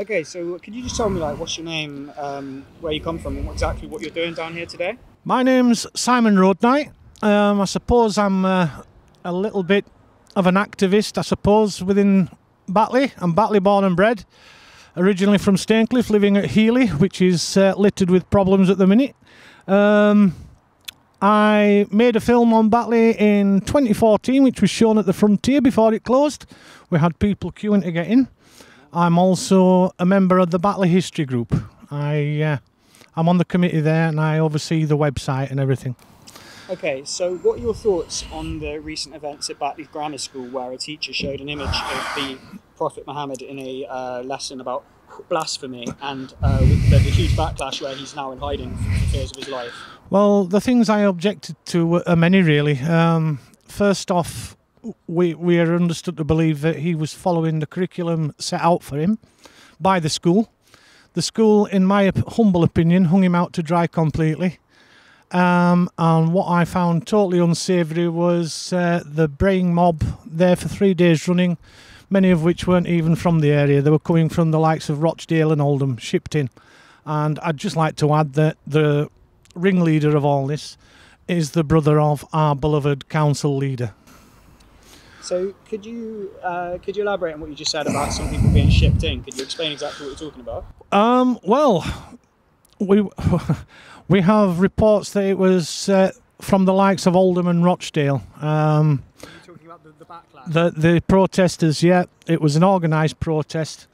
Okay, so could you just tell me, like, what's your name, where you come from, and exactly what you're doing down here today? My name's Simon Roadnight. I suppose I'm a little bit of an activist, I suppose, within Batley. I'm Batley born and bred, originally from Staincliffe, living at Healy, which is littered with problems at the minute. I made a film on Batley in 2014, which was shown at the Frontier before it closed. We had people queuing to get in. I'm also a member of the Batley History Group. I'm on the committee there, and I oversee the website and everything. Okay, so what are your thoughts on the recent events at Batley Grammar School, where a teacher showed an image of the Prophet Muhammad in a lesson about blasphemy, and with the huge backlash where he's now in hiding for fears of his life? Well, the things I objected to are many, really. First off, we are understood to believe that he was following the curriculum set out for him by the school. The school, in my humble opinion, hung him out to dry completely. And what I found totally unsavoury was the braying mob there for 3 days running, many of which weren't even from the area. They were coming from the likes of Rochdale and Oldham, shipped in. And I'd just like to add that the ringleader of all this is the brother of our beloved council leader. So could you elaborate on what you just said about some people being shipped in? Could you explain exactly what you're talking about? Well, we have reports that it was from the likes of Oldham and Rochdale. Are you talking about the backlash? The protesters, yeah. It was an organised protest.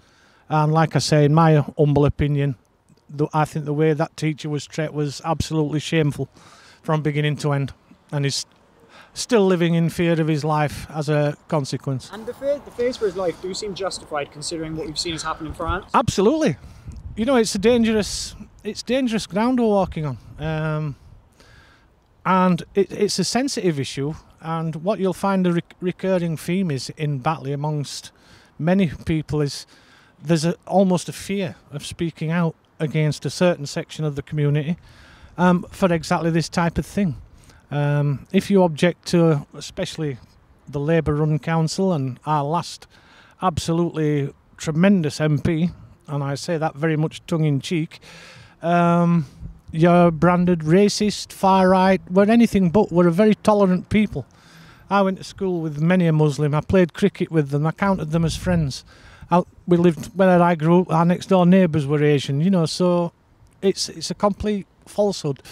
And like I say, in my humble opinion, I think the way that teacher was treated was absolutely shameful from beginning to end. And he's still living in fear of his life as a consequence. And the fears for his life do seem justified, considering what we've seen has happened in France. Absolutely. You know, it's dangerous ground we're walking on. And it's a sensitive issue. And what you'll find a recurring theme is in Batley amongst many people is there's almost a fear of speaking out against a certain section of the community for exactly this type of thing. If you object to, especially the Labour-run council and our last absolutely tremendous MP, and I say that very much tongue-in-cheek, you're branded racist, far-right. We're anything but. We're a very tolerant people. I went to school with many a Muslim. I played cricket with them. I counted them as friends. We lived where I grew up. Our next-door neighbours were Asian, you know, so it's a complete falsehood.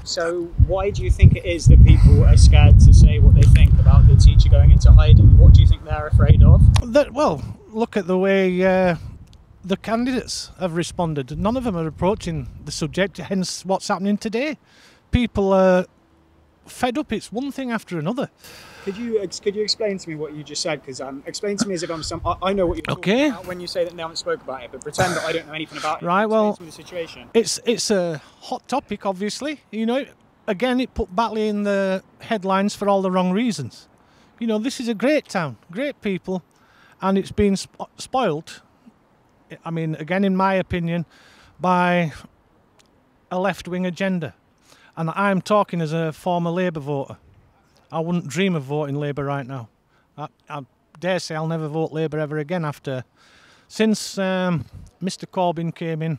So why do you think it is that people are scared to say what they think about the teacher going into hiding? What do you think they're afraid of? Well, look at the way the candidates have responded. None of them are approaching the subject, hence what's happening today. People are fed up. It's one thing after another. Could you explain to me what you just said? Because explain to me as if I know what you're talking about when you say that they haven't spoke about it, but pretend that I don't know anything about it. Right. Well, the situation. It's a hot topic, obviously. You know, again, it put Batley in the headlines for all the wrong reasons. You know, this is a great town, great people, and it's been spoilt. I mean, again, in my opinion, by a left-wing agenda. And I'm talking as a former Labour voter. I wouldn't dream of voting Labour right now. I dare say I'll never vote Labour ever again since Mr Corbyn came in.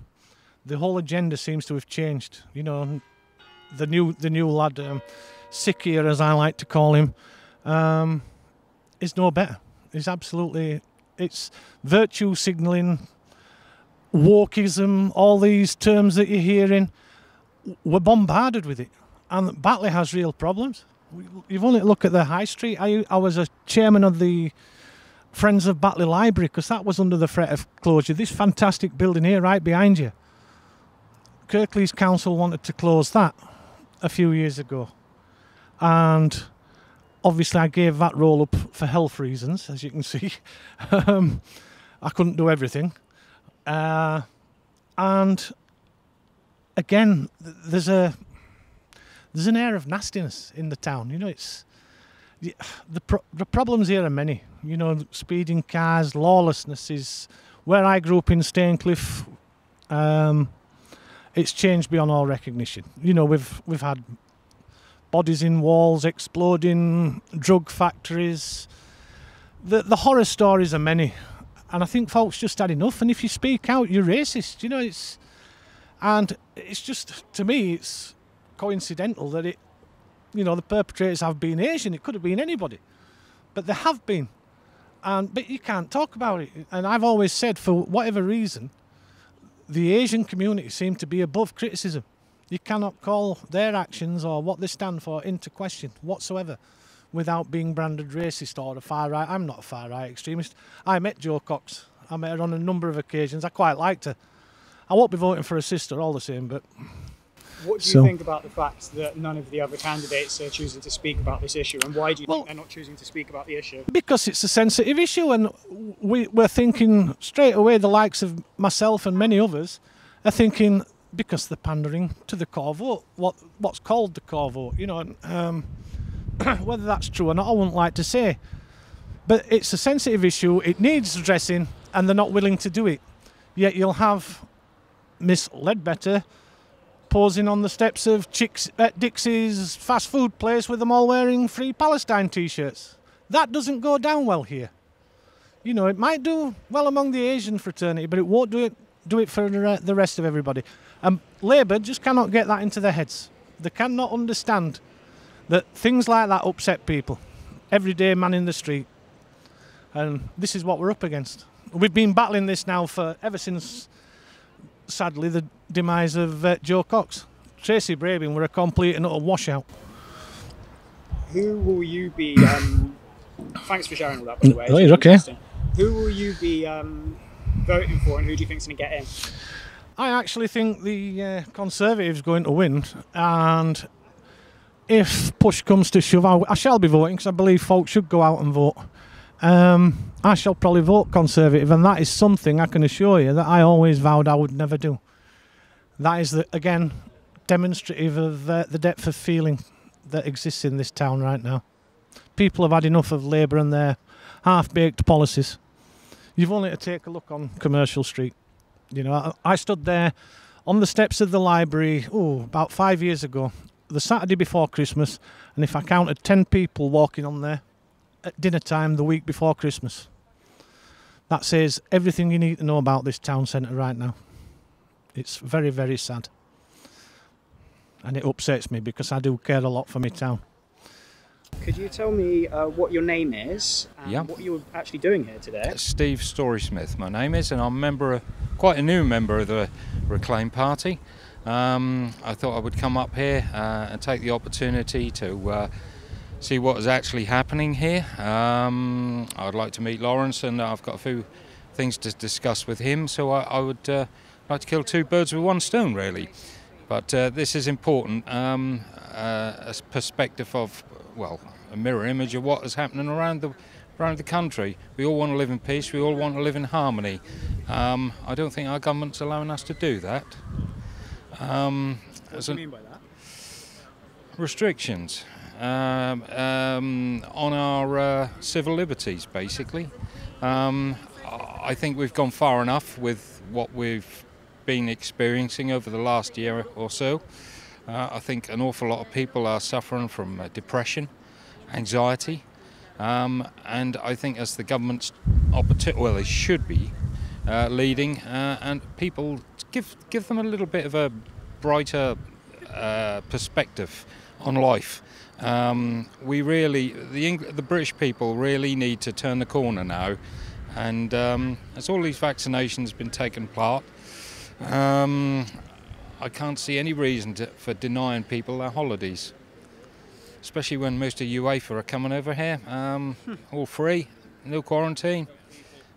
The whole agenda seems to have changed. You know, the new lad, Sickier as I like to call him, is no better. It's virtue signalling, wokeism, all these terms that you're hearing. We're bombarded with it, and Batley has real problems. You've only look at the high street. I was a chairman of the Friends of Batley Library because that was under the threat of closure. This fantastic building here right behind you, Kirklees Council wanted to close that a few years ago, and obviously I gave that role up for health reasons, as you can see. I couldn't do everything, and again, there's an air of nastiness in the town. You know, the problems here are many. You know, speeding cars, lawlessness is where I grew up in Staincliffe. It's changed beyond all recognition. You know, we've had bodies in walls, exploding drug factories. The horror stories are many, And I think folks just had enough. And if you speak out, you're racist. You know, and it's just, to me, it's coincidental that the perpetrators have been Asian. It could have been anybody, but they have been. But you can't talk about it. And I've always said, for whatever reason, the Asian community seem to be above criticism. You cannot call their actions or what they stand for into question whatsoever without being branded racist or a far right. I'm not a far right extremist. I met Jo Cox. I met her on a number of occasions. I quite liked her. I won't be voting for her sister all the same, but... What do you think about the fact that none of the other candidates are choosing to speak about this issue, and why do you think they're not choosing to speak about the issue? Because it's a sensitive issue, and we're thinking straight away, the likes of myself and many others are thinking, because they're pandering to the core vote, what's called the core vote, whether that's true or not, I wouldn't like to say. But it's a sensitive issue, it needs addressing, and they're not willing to do it. Yet you'll have Miss Ledbetter posing on the steps of Dixie's fast food place with them all wearing Free Palestine t-shirts. That doesn't go down well here. It might do well among the Asian fraternity, but it won't do it for the rest of everybody. And Labour just cannot get that into their heads. They cannot understand that things like that upset people. Everyday man in the street. And this is what we're up against. We've been battling this now ever since, sadly, the demise of Jo Cox. Tracy Brabin were a complete and utter washout. Who will you be... thanks for sharing all that, by the way. Oh, you're okay. Who will you be voting for, and who do you think's going to get in? I actually think the Conservatives going to win, and if push comes to shove, I shall be voting, because I believe folks should go out and vote. I shall probably vote Conservative, and that is something I can assure you that I always vowed I would never do. That is, again, demonstrative of the depth of feeling that exists in this town right now. People have had enough of Labour and their half-baked policies. You've only to take a look on Commercial Street. I stood there on the steps of the library, about 5 years ago, the Saturday before Christmas, and if I counted 10 people walking on there at dinner time the week before Christmas. That says everything you need to know about this town centre right now. It's very, very sad. And it upsets me because I do care a lot for my town. Could you tell me what your name is and what you're actually doing here today? Steve Storysmith, my name is, and I'm quite a new member of the Reclaim Party. I thought I would come up here and take the opportunity to see what is actually happening here. I'd like to meet Laurence, and I've got a few things to discuss with him, so I would like to kill two birds with one stone, really. But this is important, a perspective of, well, a mirror image of what is happening around the country. We all want to live in peace, we all want to live in harmony. I don't think our government's allowing us to do that. What do you mean by that? Restrictions on our civil liberties, basically. I think we've gone far enough with what we've been experiencing over the last year or so. I think an awful lot of people are suffering from depression, anxiety, and I think as the government's well, they should be leading, and people give them a little bit of a brighter perspective on life. We really, the British people really need to turn the corner now, and as all these vaccinations have been taken part, I can't see any reason for denying people their holidays, especially when most of UEFA are coming over here, all free, no quarantine.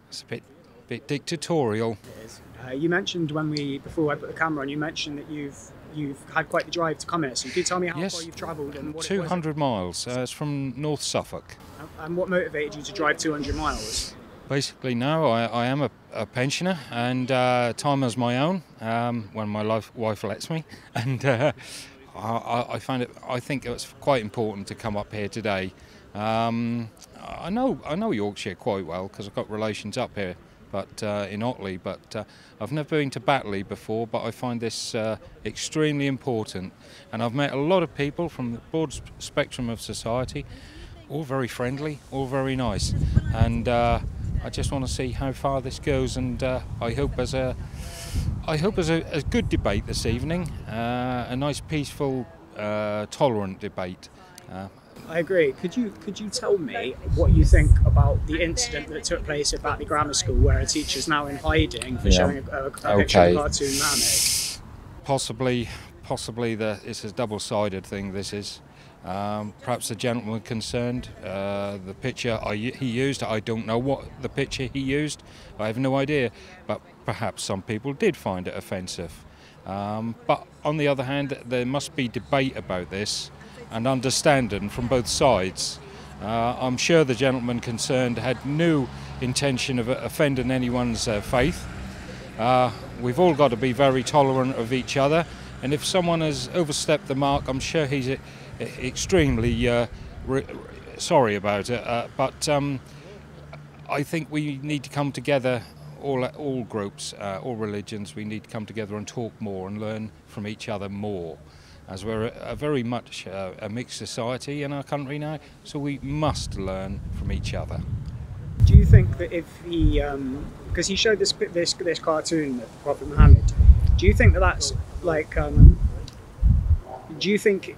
It's a bit dictatorial. It is. You mentioned before I put the camera on, you mentioned that you've had quite the drive to come here. So can you tell me how far you've travelled and what 200 miles. It's from North Suffolk. And what motivated you to drive 200 miles? Basically, no, I am a pensioner, and time is my own when my wife lets me, and I think it was quite important to come up here today. I know Yorkshire quite well because I've got relations up here, but in Otley. But I've never been to Batley before. But I find this extremely important, and I've met a lot of people from the broad spectrum of society, all very friendly, all very nice, and I just want to see how far this goes, and I hope as a good debate this evening, a nice, peaceful, tolerant debate. I agree. Could you tell me what you think about the incident that took place at Batley Grammar School, where a teacher's now in hiding for showing a picture of a cartoon mermaid? Possibly it's a double-sided thing. This is. Perhaps the gentleman concerned, the picture he used, I don't know what the picture he used, I have no idea, but perhaps some people did find it offensive. But on the other hand, there must be debate about this and understanding from both sides. I'm sure the gentleman concerned had no intention of offending anyone's faith. We've all got to be very tolerant of each other, and if someone has overstepped the mark, I'm sure he's extremely sorry about it, but I think we need to come together, all groups, all religions, we need to come together and talk more and learn from each other more, as we're a very much a mixed society in our country now, so we must learn from each other. Do you think that if he, because he showed this cartoon of Prophet Muhammad, do you think that that's like, do you think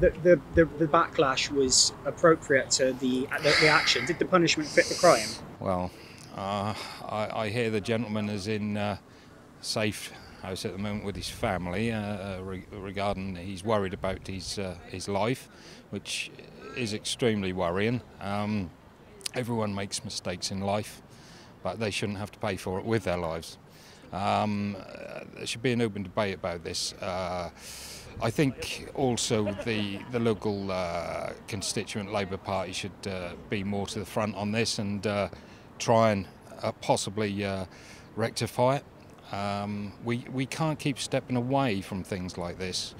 that the backlash was appropriate to the action? Did the punishment fit the crime? Well, I hear the gentleman is in safe house at the moment with his family, regarding he's worried about his life, which is extremely worrying. Everyone makes mistakes in life, but they shouldn't have to pay for it with their lives. There should be an open debate about this. I think also the local constituent Labour Party should be more to the front on this and try and possibly rectify it. We can't keep stepping away from things like this.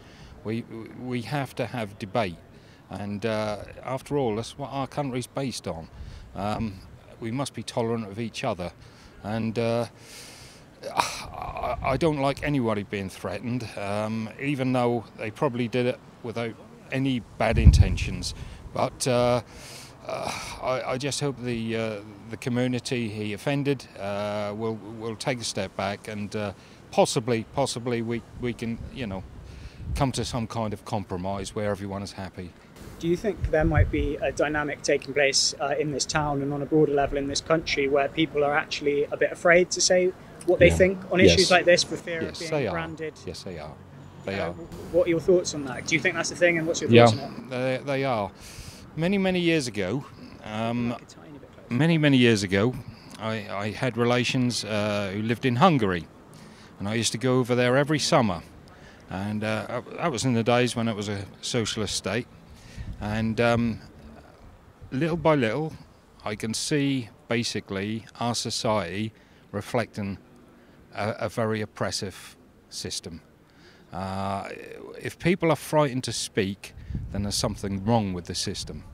We have to have debate, and after all, that's what our country's based on. We must be tolerant of each other, and I don't like anybody being threatened, even though they probably did it without any bad intentions. But I just hope the community he offended will take a step back, and possibly we can, you know, come to some kind of compromise where everyone is happy. Do you think there might be a dynamic taking place in this town and on a broader level in this country where people are actually a bit afraid to say what they think on issues like this for fear of being branded? Yes, they are. They are. What are your thoughts on that? Do you think that's the thing, and what's your thoughts on it? They are. Many years ago, many years ago, I had relations who lived in Hungary, and I used to go over there every summer, and that was in the days when it was a socialist state, and little by little I can see basically our society reflecting a very oppressive system. If people are frightened to speak, then there's something wrong with the system.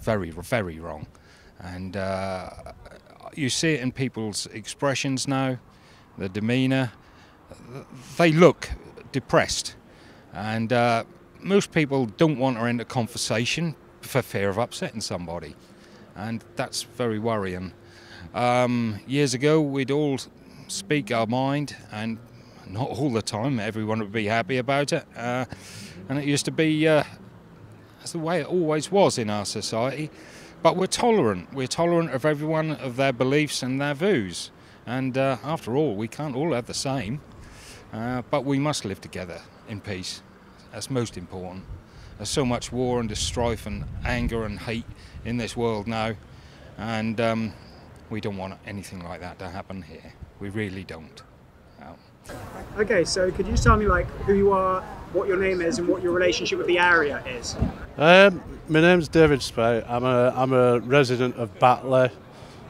Very wrong. And you see it in people's expressions now, the demeanour. They look depressed. And most people don't want to enter conversation for fear of upsetting somebody. And that's very worrying. Years ago, we'd all speak our mind, and not all the time everyone would be happy about it. And it used to be that's the way it always was in our society. But we're tolerant. We're tolerant of everyone, of their beliefs and their views. And after all, we can't all have the same. But we must live together in peace. That's most important. There's so much war and strife and anger and hate in this world now. And we don't want anything like that to happen here. We really don't. No. Okay, so could you just tell me like who you are, what your name is, and what your relationship with the area is? My name's David Spite. I'm a resident of Batley.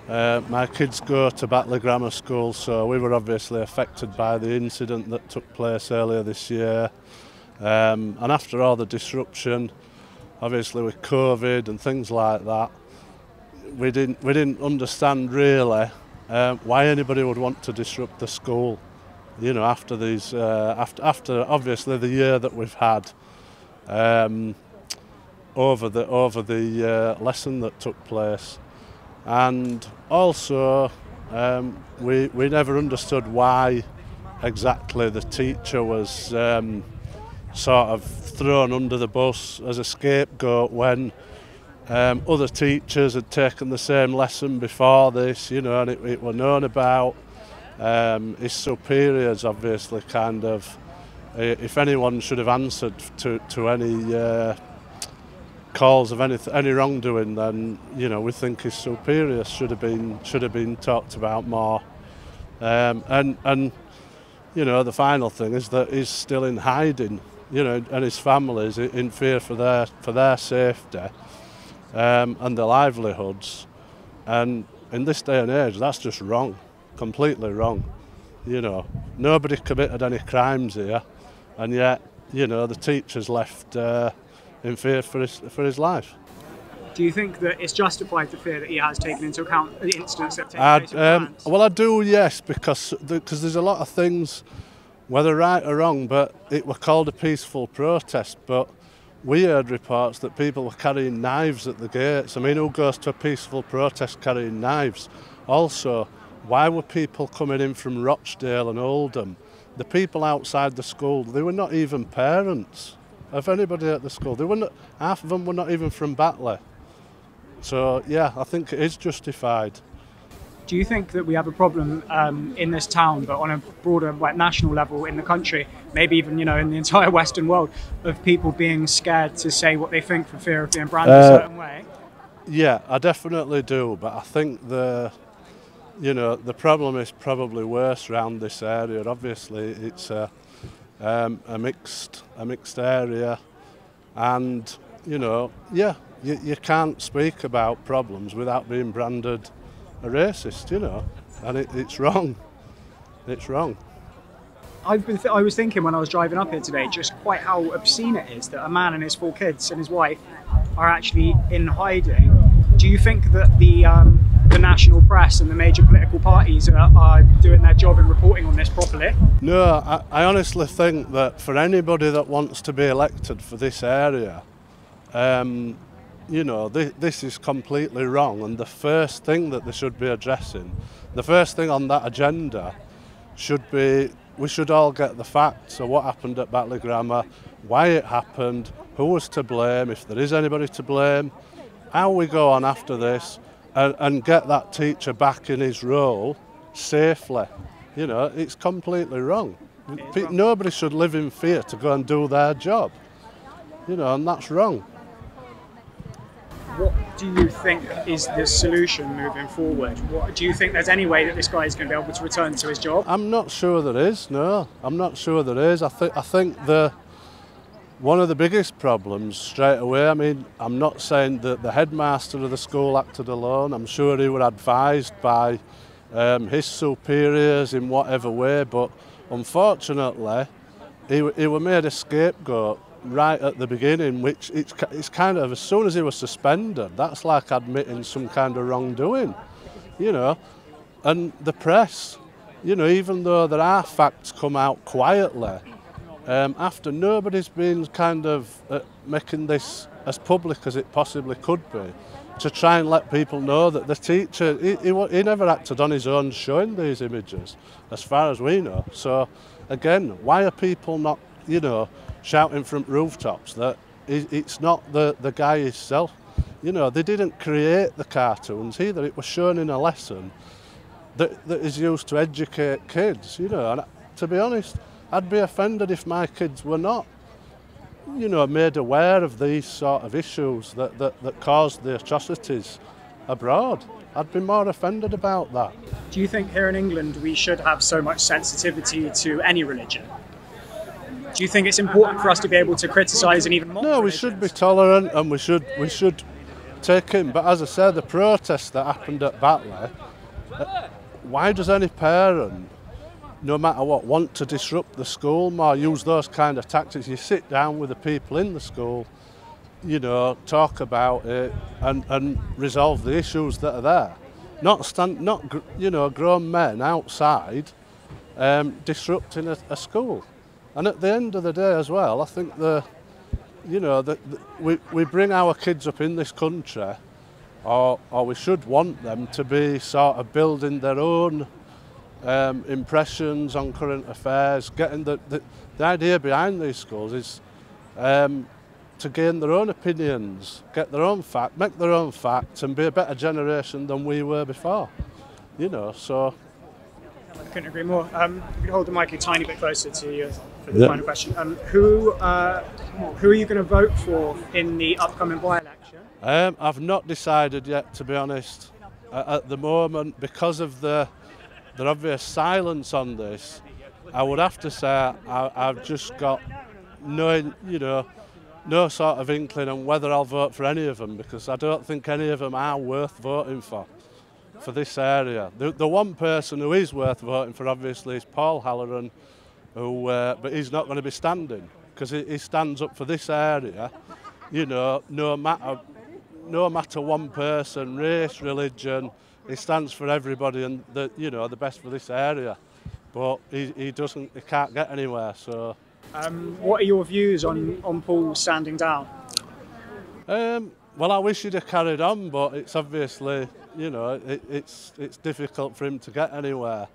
My kids go to Batley Grammar School, so we were obviously affected by the incident that took place earlier this year. And after all the disruption, obviously with COVID and things like that, we didn't understand really why anybody would want to disrupt the school. You know, after these, after obviously the year that we've had, over the lesson that took place, and also we never understood why exactly the teacher was sort of thrown under the bus as a scapegoat when other teachers had taken the same lesson before this, you know, and it were known about. His superiors obviously kind of, if anyone should have answered to any calls of any wrongdoing, then, you know, we think his superiors should have been talked about more. And you know, the final thing is that he's still in hiding, you know, and his family's in fear for their safety and their livelihoods. And in this day and age, that's just wrong, completely wrong. You know, nobody committed any crimes here, and yet, you know, the teacher's left in fear for his life. Do you think that it's justified to fear that he has taken into account the incidents that have taken place in France? Well, I do, yes, because there's a lot of things, whether right or wrong, but it were called a peaceful protest, but we heard reports that people were carrying knives at the gates. I mean, who goes to a peaceful protest carrying knives? Also, why were people coming in from Rochdale and Oldham? The people outside the school, they were not even parents of anybody at the school. They were not, half of them were not even from Batley. So, yeah, I think it is justified. Do you think that we have a problem in this town, but on a broader, like, national level in the country, maybe even, you know, in the entire Western world, of people being scared to say what they think for fear of being branded a certain way? Yeah, I definitely do, but I think the problem is probably worse around this area. Obviously, it's a mixed area, and, you know, yeah, you can't speak about problems without being branded a racist, you know, and it's wrong. It's wrong. I was thinking when I was driving up here today just quite how obscene it is that a man and his 4 kids and his wife are actually in hiding. Do you think that the national press and the major political parties are doing their job in reporting on this properly? No, I honestly think that for anybody that wants to be elected for this area, you know, this is completely wrong, and the first thing that they should be addressing, the first thing on that agenda should be, we should all get the facts of what happened at Batley Grammar, why it happened, who was to blame, if there is anybody to blame, how we go on after this, and get that teacher back in his role safely. You know, it's completely wrong. Nobody should live in fear to go and do their job. You know, and that's wrong. What do you think is the solution moving forward? Do you think there's any way that this guy is going to be able to return to his job? I'm not sure there is, no. I'm not sure there is. I think one of the biggest problems straight away, I mean, I'm not saying that the headmaster of the school acted alone. I'm sure he was advised by his superiors in whatever way, but unfortunately, he was made a scapegoat right at the beginning, which it's kind of, as soon as he was suspended, that's like admitting some kind of wrongdoing, you know. And the press, you know, even though there are facts come out quietly, after nobody's been kind of making this as public as it possibly could be, to try and let people know that the teacher, he never acted on his own showing these images, as far as we know. So, again, why are people not, you know, shouting from rooftops that it's not the guy himself? You know, they didn't create the cartoons either. It was shown in a lesson that is used to educate kids, you know. And to be honest, I'd be offended if my kids were not, you know, made aware of these sort of issues that caused the atrocities abroad. I'd be more offended about that. Do you think here in England we should have so much sensitivity to any religion? Do you think it's important for us to be able to criticise and even mock No, we religions? should be tolerant, and we should take in. But as I said, the protests that happened at Batley, why does any parent, no matter what, want to disrupt the school more, use those kind of tactics? You sit down with the people in the school, you know, talk about it and resolve the issues that are there. Not you know, grown men outside disrupting a school. And at the end of the day as well, I think we bring our kids up in this country or we should want them to be sort of building their own impressions on current affairs. Getting the idea behind these schools is to gain their own opinions, get their own make their own facts, and be a better generation than we were before. You know, so. I couldn't agree more. If you could hold the mic a tiny bit closer to you for the final question. Who are you going to vote for in the upcoming by-election? I've not decided yet, to be honest. At the moment, because of the obvious silence on this, I would have to say I've just got no sort of inkling on whether I'll vote for any of them, because I don't think any of them are worth voting for this area. The one person who is worth voting for, obviously, is Paul Halloran, but he's not going to be standing, because he stands up for this area, you know, no matter one person, race, religion. He stands for everybody and the best for this area, but he can't get anywhere. So, what are your views on Paul standing down? Well, I wish he'd have carried on, but it's obviously, it's difficult for him to get anywhere,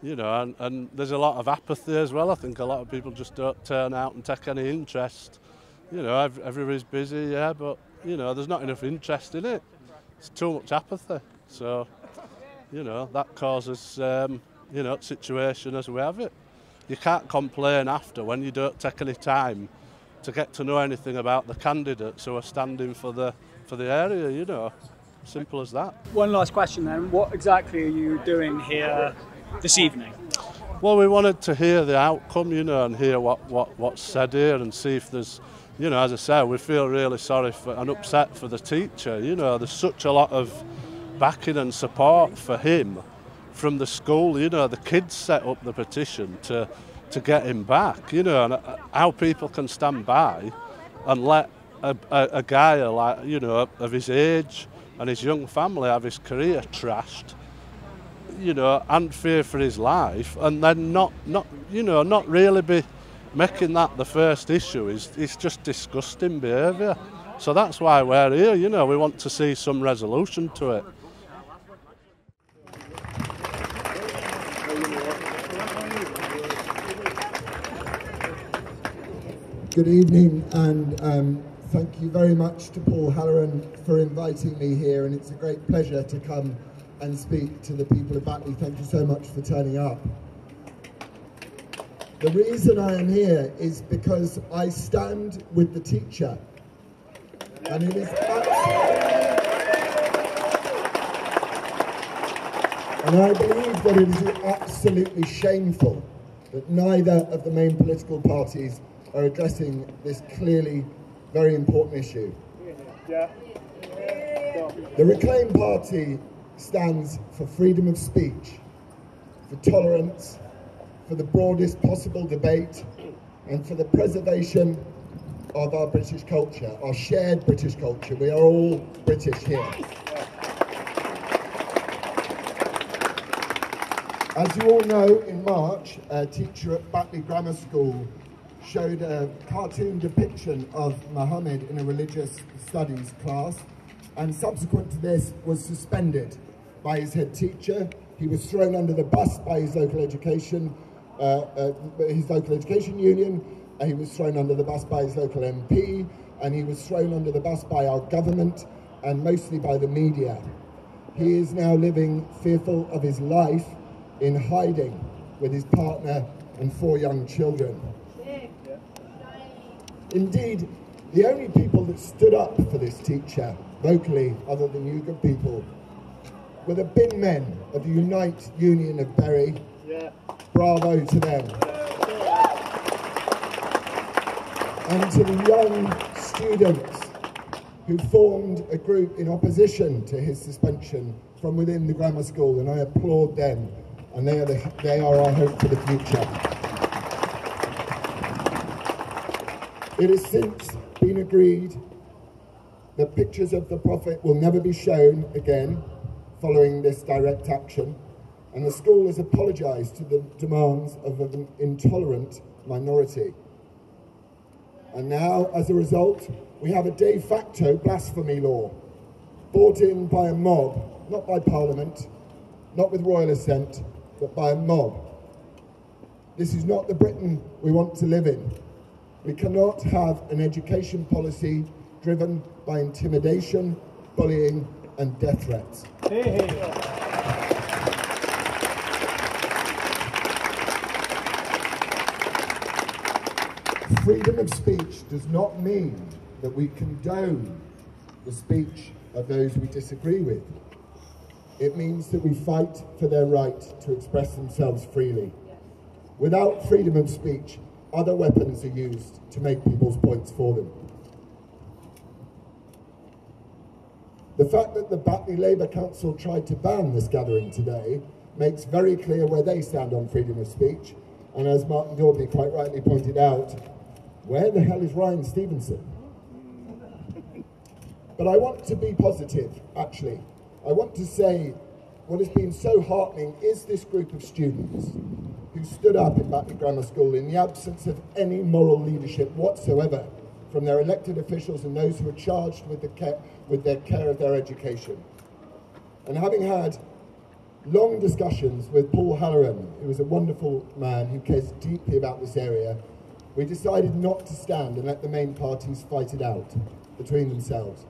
and there's a lot of apathy as well. I think a lot of people just don't turn out and take any interest. Everybody's busy, yeah, but there's not enough interest in it. It's too much apathy. So, that causes, situation as we have it. You can't complain after when you don't take any time to get to know anything about the candidates who are standing for the area, Simple as that. One last question then. What exactly are you doing here this evening? Well, we wanted to hear the outcome, and hear what's said here and see if there's, as I say, we feel really sorry and upset for the teacher. There's such a lot of backing and support for him from the school. The kids set up the petition to get him back, and how people can stand by and let a guy like, of his age and his young family have his career trashed, and fear for his life, and then not really be making that the first issue is just disgusting behaviour. So that's why we're here, we want to see some resolution to it. Good evening, and thank you very much to Paul Halloran for inviting me here, and it's a great pleasure to come and speak to the people of Batley. Thank you so much for turning up. The reason I am here is because I stand with the teacher, and it is and I believe that it is absolutely shameful that neither of the main political parties are addressing this clearly very important issue. The Reclaim Party stands for freedom of speech, for tolerance, for the broadest possible debate, and for the preservation of our British culture, our shared British culture. We are all British here. As you all know, in March, a teacher at Batley Grammar School showed a cartoon depiction of Muhammad in a religious studies class, and subsequent to this was suspended by his head teacher. He was thrown under the bus by his local education union, he was thrown under the bus by his local MP, and he was thrown under the bus by our government and mostly by the media. He is now living fearful of his life in hiding with his partner and 4 young children. Indeed, the only people that stood up for this teacher vocally, other than you good people, were the bin men of the Unite Union of Bury. Bravo to them. And to the young students who formed a group in opposition to his suspension from within the grammar school, and I applaud them, and they are our hope for the future. It has since been agreed that pictures of the Prophet will never be shown again following this direct action, and the school has apologised to the demands of an intolerant minority. And now, as a result, we have a de facto blasphemy law. brought in by a mob, not by Parliament, not with royal assent, but by a mob. This is not the Britain we want to live in. We cannot have an education policy driven by intimidation, bullying, and death threats. Freedom of speech does not mean that we condone the speech of those we disagree with. It means that we fight for their right to express themselves freely. Without freedom of speech, other weapons are used to make people's points for them. The fact that the Batley Labour Council tried to ban this gathering today makes very clear where they stand on freedom of speech. And as Martin Daubney quite rightly pointed out, where the hell is Ryan Stevenson? But I want to be positive, actually. I want to say what has been so heartening is this group of students who stood up in Batley Grammar School in the absence of any moral leadership whatsoever from their elected officials and those who are charged with their care of their education. And having had long discussions with Paul Halloran, who is a wonderful man who cares deeply about this area, we decided not to stand and let the main parties fight it out between themselves.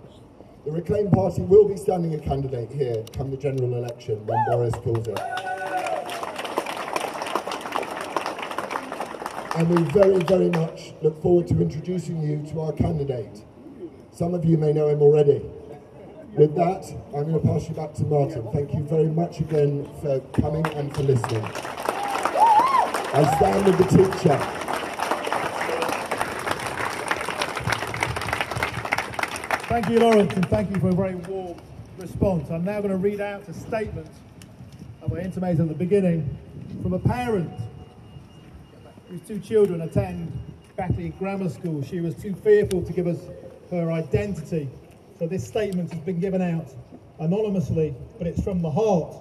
The Reclaim Party will be standing a candidate here come the general election when Boris calls it. And we very, very much look forward to introducing you to our candidate. Some of you may know him already. With that, I'm going to pass you back to Martin. Thank you very much again for coming and for listening. I stand with the teacher. Thank you, Laurence, and thank you for a very warm response. I'm now going to read out a statement, as I intimated at the beginning, from a parent whose two children attend Batley Grammar School. She was too fearful to give us her identity, so this statement has been given out anonymously, but it's from the heart,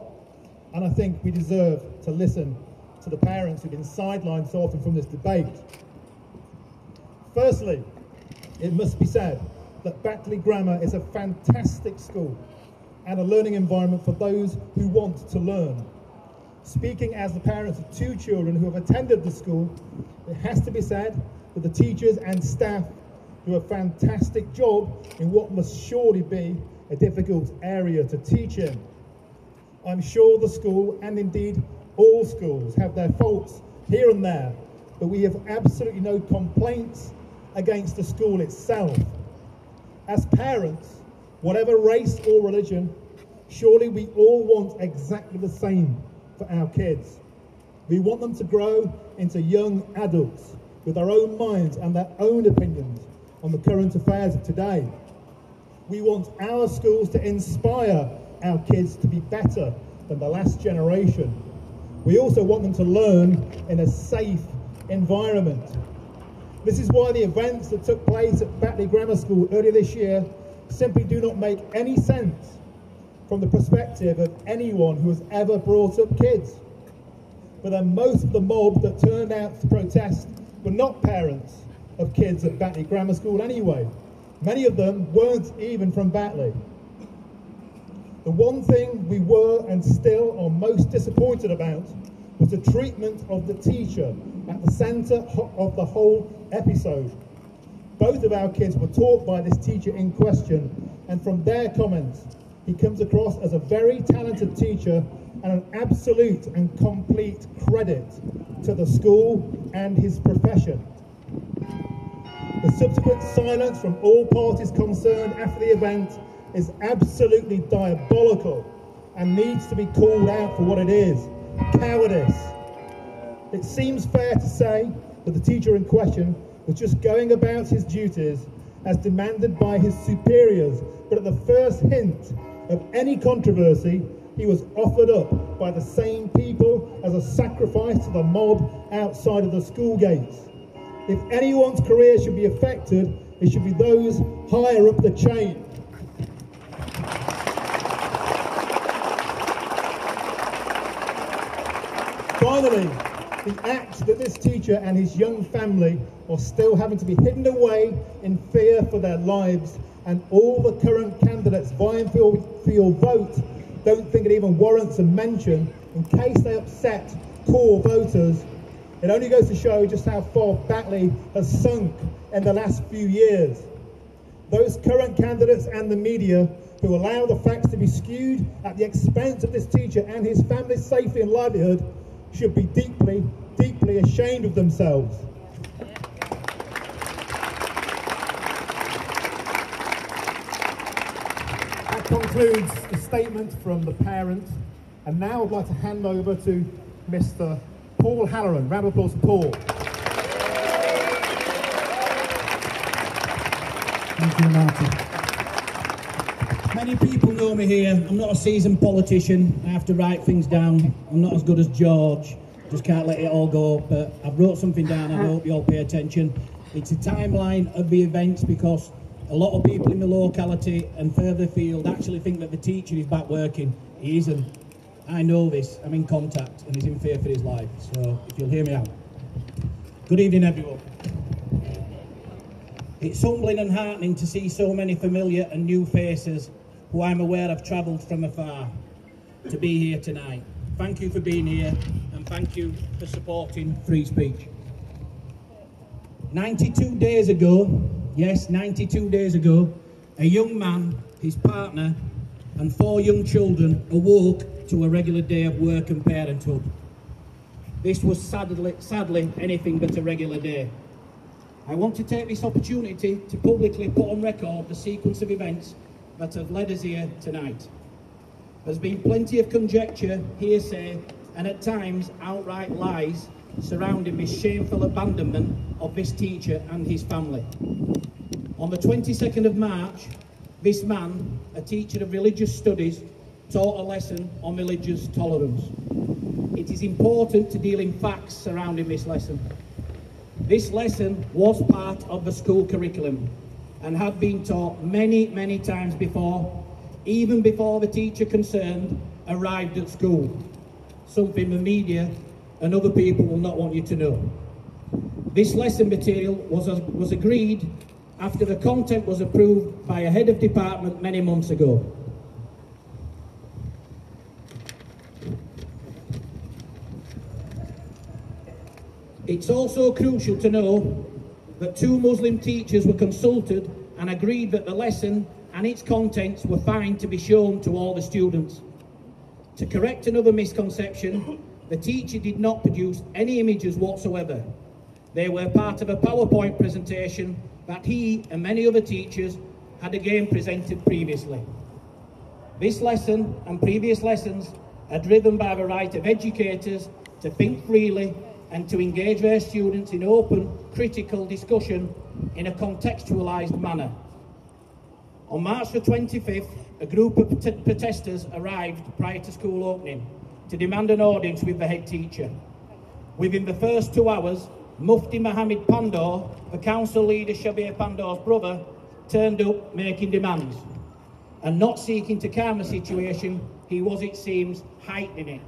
and I think we deserve to listen to the parents who've been sidelined so often from this debate. Firstly, it must be said that Batley Grammar is a fantastic school and a learning environment for those who want to learn. Speaking as the parents of two children who have attended the school, it has to be said that the teachers and staff do a fantastic job in what must surely be a difficult area to teach in. I'm sure the school, and indeed all schools, have their faults here and there, but we have absolutely no complaints against the school itself. As parents, whatever race or religion, surely we all want exactly the same for our kids. We want them to grow into young adults with their own minds and their own opinions on the current affairs of today. We want our schools to inspire our kids to be better than the last generation. We also want them to learn in a safe environment. This is why the events that took place at Batley Grammar School earlier this year simply do not make any sense from the perspective of anyone who has ever brought up kids. But then most of the mob that turned out to protest were not parents of kids at Batley Grammar School anyway. Many of them weren't even from Batley. The one thing we were and still are most disappointed about was the treatment of the teacher at the centre of the whole episode. Both of our kids were taught by this teacher in question, and from their comments, he comes across as a very talented teacher and an absolute and complete credit to the school and his profession. The subsequent silence from all parties concerned after the event is absolutely diabolical and needs to be called out for what it is: cowardice. It seems fair to say that the teacher in question was just going about his duties as demanded by his superiors, but at the first hint of any controversy, he was offered up by the same people as a sacrifice to the mob outside of the school gates. If anyone's career should be affected, it should be those higher up the chain. Finally, the act that this teacher and his young family are still having to be hidden away in fear for their lives, and all the current candidates candidates vying for your vote don't think it even warrants a mention in case they upset core voters, it only goes to show just how far Batley has sunk in the last few years. Those current candidates and the media who allow the facts to be skewed at the expense of this teacher and his family's safety and livelihood should be deeply, deeply ashamed of themselves. That concludes the statement from the parent, and now I'd like to hand over to Mr. Paul Halloran. Round of applause for Paul. Thank you, Martin. Many people know me here. I'm not a seasoned politician. I have to write things down. I'm not as good as George. Just can't let it all go. But I've wrote something down. I hope you all pay attention. It's a timeline of the events because a lot of people in the locality and further afield actually think that the teacher is back working. He isn't. I know this. I'm in contact and he's in fear for his life. So if you'll hear me out. Good evening, everyone. It's humbling and heartening to see so many familiar and new faces who I'm aware have travelled from afar to be here tonight. Thank you for being here and thank you for supporting free speech. 92 days ago, yes, 92 days ago, a young man, his partner and 4 young children awoke to a regular day of work and parenthood. This was sadly anything but a regular day. I want to take this opportunity to publicly put on record the sequence of events that have led us here tonight. There's been plenty of conjecture, hearsay, and at times outright lies surrounding this shameful abandonment of this teacher and his family. On the 22nd of March, this man, a teacher of religious studies, taught a lesson on religious tolerance. It is important to deal in facts surrounding this lesson. This lesson was part of the school curriculum and had been taught many, many times before, even before the teacher concerned arrived at school, something the media and other people will not want you to know. This lesson material was agreed after the content was approved by a head of department many months ago. It's also crucial to know that 2 Muslim teachers were consulted and agreed that the lesson and its contents were fine to be shown to all the students. To correct another misconception, the teacher did not produce any images whatsoever. They were part of a PowerPoint presentation that he and many other teachers had again presented previously. This lesson and previous lessons are driven by the right of educators to think freely and to engage their students in open, critical discussion in a contextualised manner. On March the 25th, a group of protesters arrived prior to school opening to demand an audience with the head teacher. Within the first 2 hours, Mufti Mohammed Pandor, the council leader Shabir Pandor's brother, turned up making demands. And not seeking to calm the situation, he was, it seems, heightening it.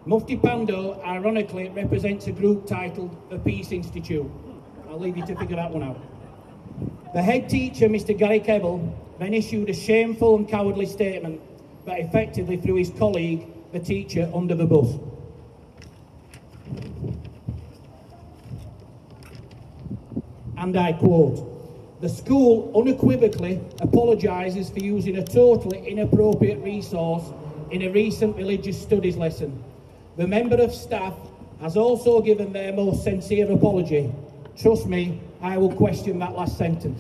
Mufti Pandor, ironically, represents a group titled the Peace Institute. I'll leave you to figure that one out. The head teacher, Mr. Gary Kebble, then issued a shameful and cowardly statement that effectively threw his colleague, the teacher, under the bus. And I quote, "The school unequivocally apologises for using a totally inappropriate resource in a recent religious studies lesson. The member of staff has also given their most sincere apology. Trust me, I will question that last sentence.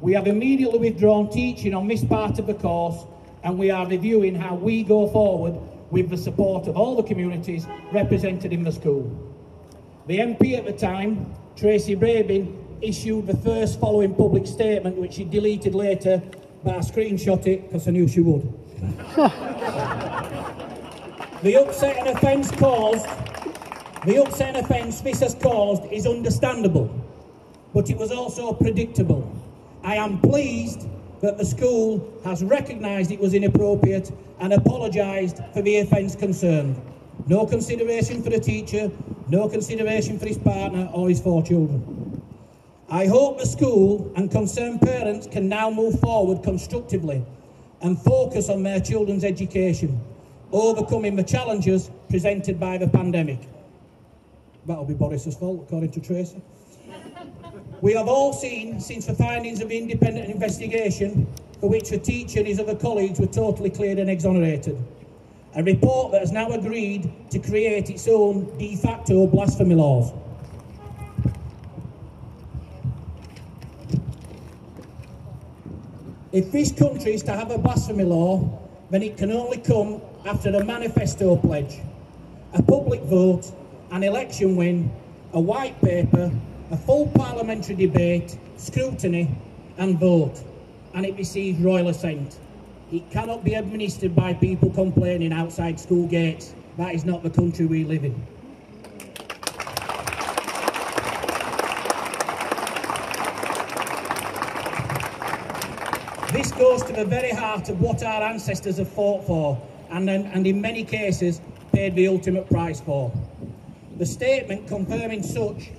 We have immediately withdrawn teaching on this part of the course and we are reviewing how we go forward with the support of all the communities represented in the school." The MP at the time, Tracy Rabin, issued the first following public statement, which she deleted later, but I screenshot it because I knew she would. The upset and offence this has caused is understandable, but it was also predictable. I am pleased that the school has recognised it was inappropriate and apologised for the offence concerned. No consideration for the teacher, no consideration for his partner or his 4 children. I hope the school and concerned parents can now move forward constructively and focus on their children's education, overcoming the challenges presented by the pandemic. That'll be Boris's fault, according to Tracy. We have all seen, since the findings of the independent investigation, for which the teacher and his other colleagues were totally cleared and exonerated, a report that has now agreed to create its own de facto blasphemy laws. If this country is to have a blasphemy law, then it can only come after a manifesto pledge, a public vote, an election win, a white paper, a full parliamentary debate, scrutiny and vote, and it receives royal assent. It cannot be administered by people complaining outside school gates. That is not the country we live in. This goes to the very heart of what our ancestors have fought for and in many cases paid the ultimate price for. The statement confirming such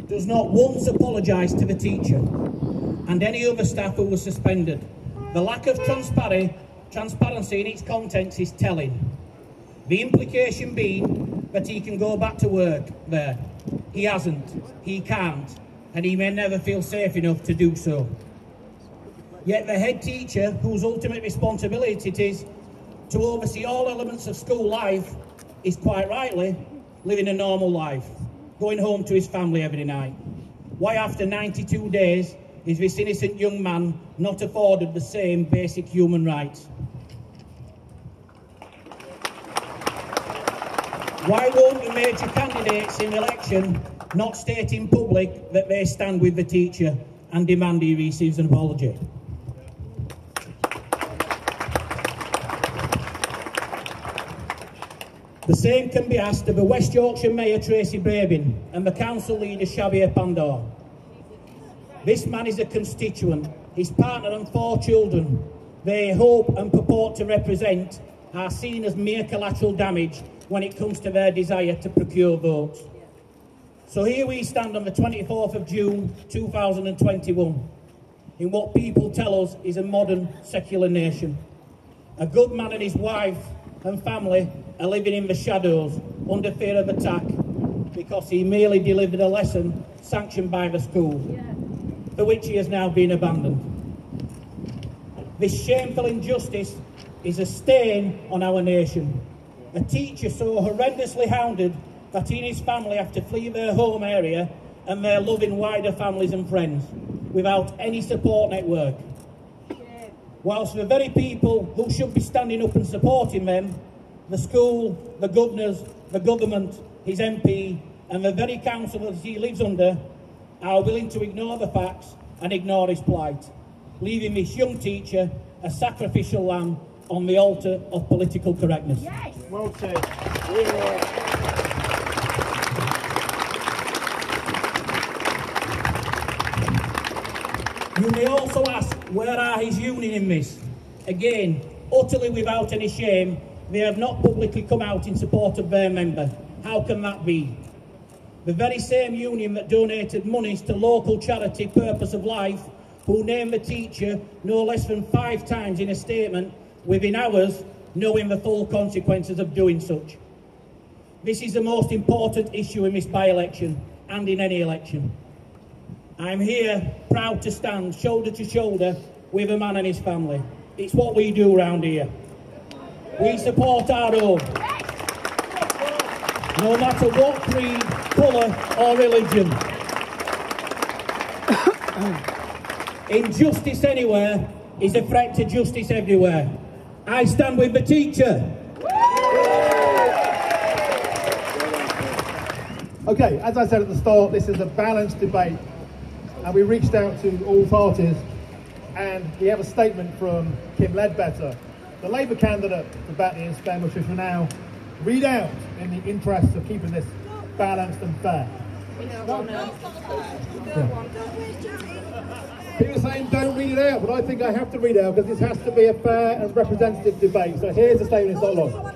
does not once apologise to the teacher and any other staff who were suspended. The lack of transparency in its contents is telling. The implication being that he can go back to work there. He hasn't, he can't, and he may never feel safe enough to do so. Yet the head teacher, whose ultimate responsibility it is to oversee all elements of school life, is quite rightly living a normal life, going home to his family every night. Why, after 92 days, is this innocent young man not afforded the same basic human rights? Why won't the major candidates in the election not state in public that they stand with the teacher and demand he receives an apology? The same can be asked of the West Yorkshire Mayor Tracy Brabin and the council leader Xavier Pandor. This man is a constituent, his partner and 4 children they hope and purport to represent are seen as mere collateral damage when it comes to their desire to procure votes. So here we stand on the 24th of June 2021 in what people tell us is a modern secular nation. A good man and his wife and family are living in the shadows under fear of attack because he merely delivered a lesson sanctioned by the school, for which he has now been abandoned. This shameful injustice is a stain on our nation. A teacher so horrendously hounded that he and his family have to flee their home area and their loving wider families and friends without any support network. Whilst the very people who should be standing up and supporting them, the school, the governors, the government, his MP and the very council that he lives under are willing to ignore the facts and ignore his plight, leaving this young teacher a sacrificial lamb on the altar of political correctness. Yes. Well said. You may also ask, where are his union in this? Again, utterly without any shame, they have not publicly come out in support of their member. How can that be? The very same union that donated monies to local charity Purpose of Life, who named the teacher no less than 5 times in a statement within hours, knowing the full consequences of doing such. This is the most important issue in this by-election and in any election. I'm here proud to stand shoulder to shoulder with a man and his family. It's what we do around here. We support our own, no matter what creed, colour or religion. Injustice anywhere is a threat to justice everywhere. I stand with the teacher. Okay, as I said at the start, this is a balanced debate, and we reached out to all parties, and we have a statement from Kim Ledbetter, the Labour candidate for Batley and Spen, which we shall now read out in the interest of keeping this balanced and fair. People are saying don't read it out, but I think I have to read it out because this has to be a fair and representative debate. So here's the statement, it's not long.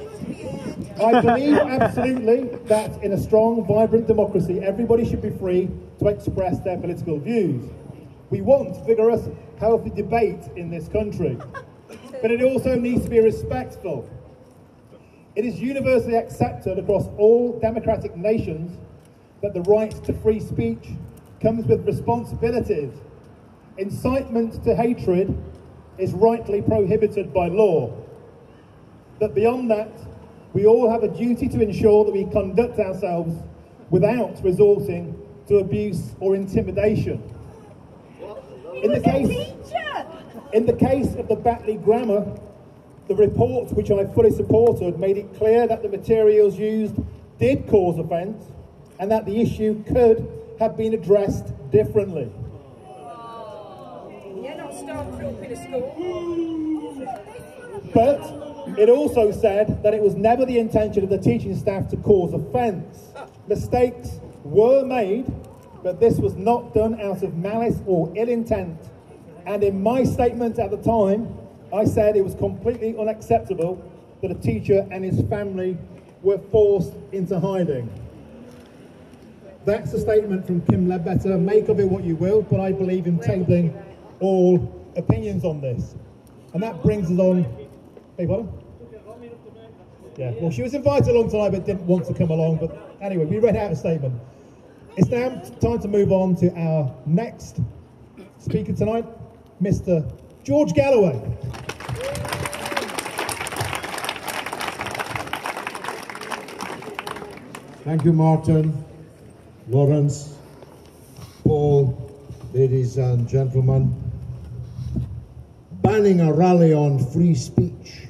I believe absolutely that in a strong, vibrant democracy, everybody should be free to express their political views. We want vigorous, healthy debate in this country, but it also needs to be respectful. It is universally accepted across all democratic nations that the right to free speech comes with responsibilities. Incitement to hatred is rightly prohibited by law. But beyond that, we all have a duty to ensure that we conduct ourselves without resorting to abuse or intimidation. In the case of the Batley Grammar, the report, which I fully supported, made it clear that the materials used did cause offence and that the issue could have been addressed differently. You're not stormtrooping a school. But it also said that it was never the intention of the teaching staff to cause offence. Mistakes were made, but this was not done out of malice or ill intent. And in my statement at the time, I said it was completely unacceptable that a teacher and his family were forced into hiding. That's a statement from Kim Ledbetter. Make of it what you will, but I believe in tabling all opinions on this. And that brings us on... Hey, pardon? Yeah, well, she was invited along tonight but didn't want to come along. But anyway, we read out a statement. It's now time to move on to our next speaker tonight, Mr. George Galloway. Thank you, Martin, Laurence, Paul, ladies and gentlemen. Banning a rally on free speech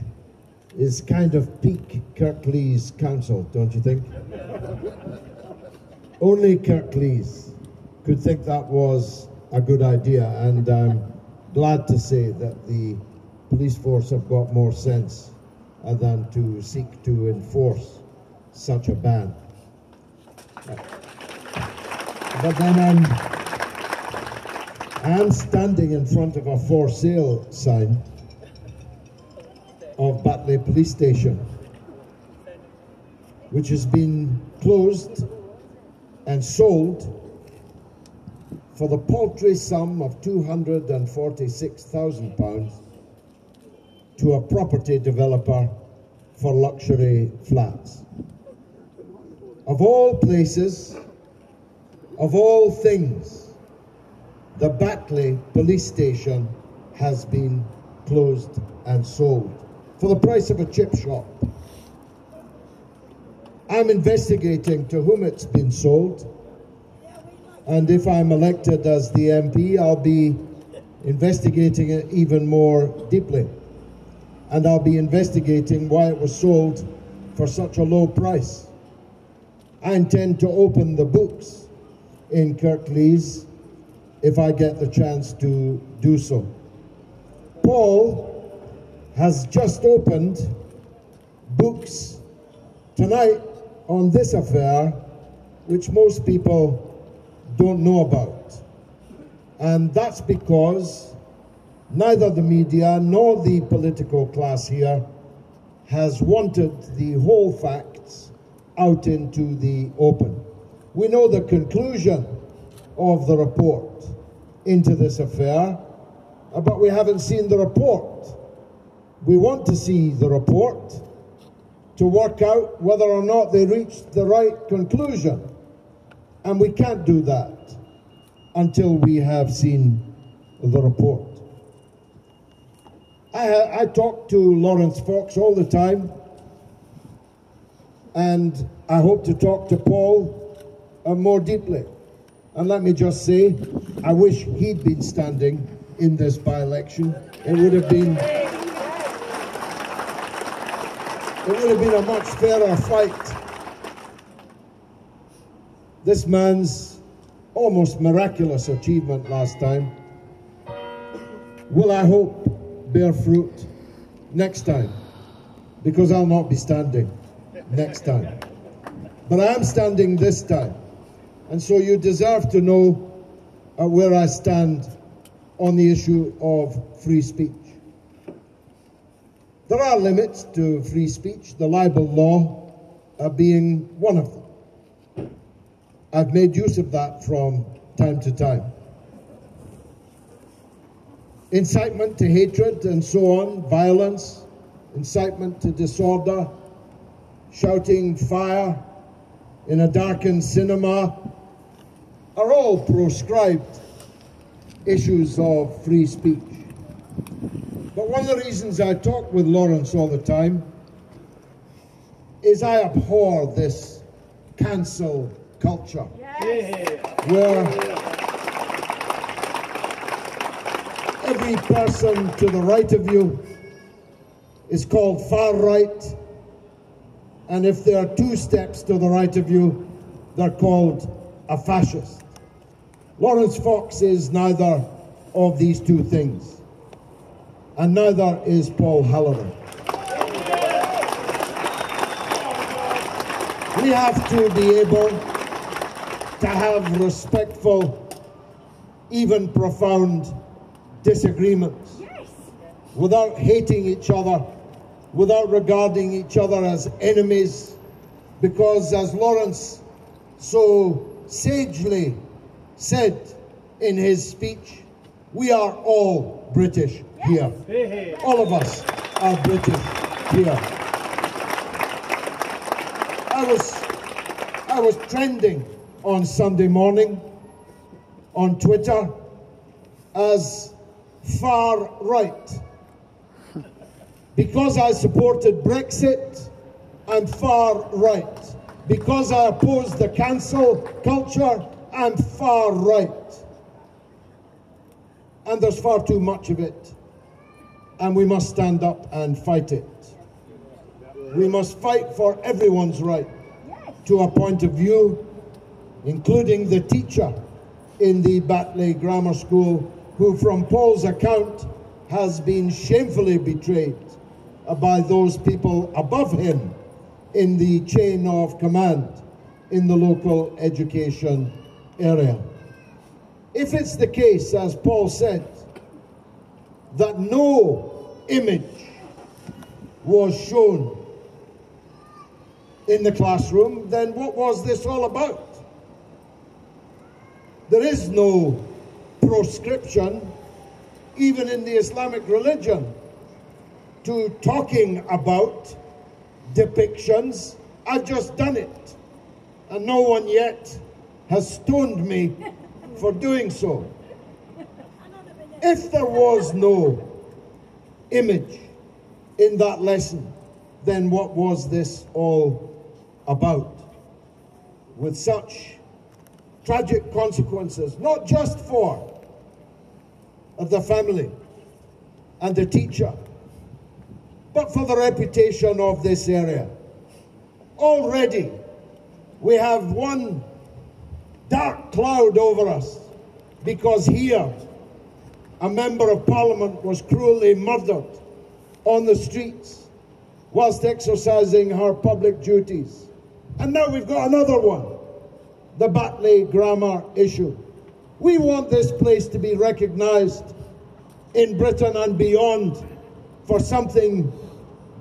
is kind of peak Kirklees Council, don't you think? Only Kirklees could think that was a good idea, and I'm glad to say that the police force have got more sense than to seek to enforce such a ban. But then I'm standing in front of a for sale sign of Batley Police Station, which has been closed and sold for the paltry sum of £246,000 to a property developer for luxury flats. Of all places, of all things, the Batley Police Station has been closed and sold for the price of a chip shop. I'm investigating to whom it's been sold, and if I'm elected as the MP, I'll be investigating it even more deeply, and I'll be investigating why it was sold for such a low price. I intend to open the books in Kirklees if I get the chance to do so. Paul has just opened books tonight on this affair, which most people don't know about. And that's because neither the media nor the political class here has wanted the whole facts out into the open. We know the conclusion of the report into this affair, but we haven't seen the report. We want to see the report to work out whether or not they reached the right conclusion. And we can't do that until we have seen the report. I talk to Laurence Fox all the time, and I hope to talk to Paul more deeply. And let me just say, I wish he'd been standing in this by-election. It would have been a much fairer fight. This man's almost miraculous achievement last time will, I hope, bear fruit next time, because I'll not be standing next time. But I am standing this time, and so you deserve to know where I stand on the issue of free speech. There are limits to free speech. The libel law being one of them. I've made use of that from time to time. Incitement to hatred and so on, violence, incitement to disorder, shouting fire in a darkened cinema, are all proscribed issues of free speech. But one of the reasons I talk with Laurence all the time is I abhor this cancel culture, where every person to the right of you is called far right, and if they're 2 steps to the right of you, they're called a fascist. Laurence Fox is neither of these 2 things, and neither is Paul Halloran. We have to be able to have respectful, even profound disagreements, without hating each other, without regarding each other as enemies, because as Laurence so sagely said in his speech, we are all British here. All of us are British here. I was trending on Sunday morning on Twitter as far right. Because I supported Brexit, I'm far right. Because I oppose the cancel culture, I'm far right. And there's far too much of it. And we must stand up and fight it. We must fight for everyone's right to a point of view, including the teacher in the Batley Grammar School, who from Paul's account has been shamefully betrayed by those people above him in the chain of command in the local education area. If it's the case, as Paul said, that no image was shown in the classroom, then what was this all about? There is no proscription, even in the Islamic religion, to talking about depictions. I've just done it, and no one yet has stoned me for doing so. If there was no image in that lesson, then what was this all about? With such tragic consequences, not just for the family and the teacher, but for the reputation of this area. Already, we have one dark cloud over us, because here, a member of Parliament was cruelly murdered on the streets whilst exercising her public duties. And now we've got another one, the Batley Grammar issue. We want this place to be recognised in Britain and beyond for something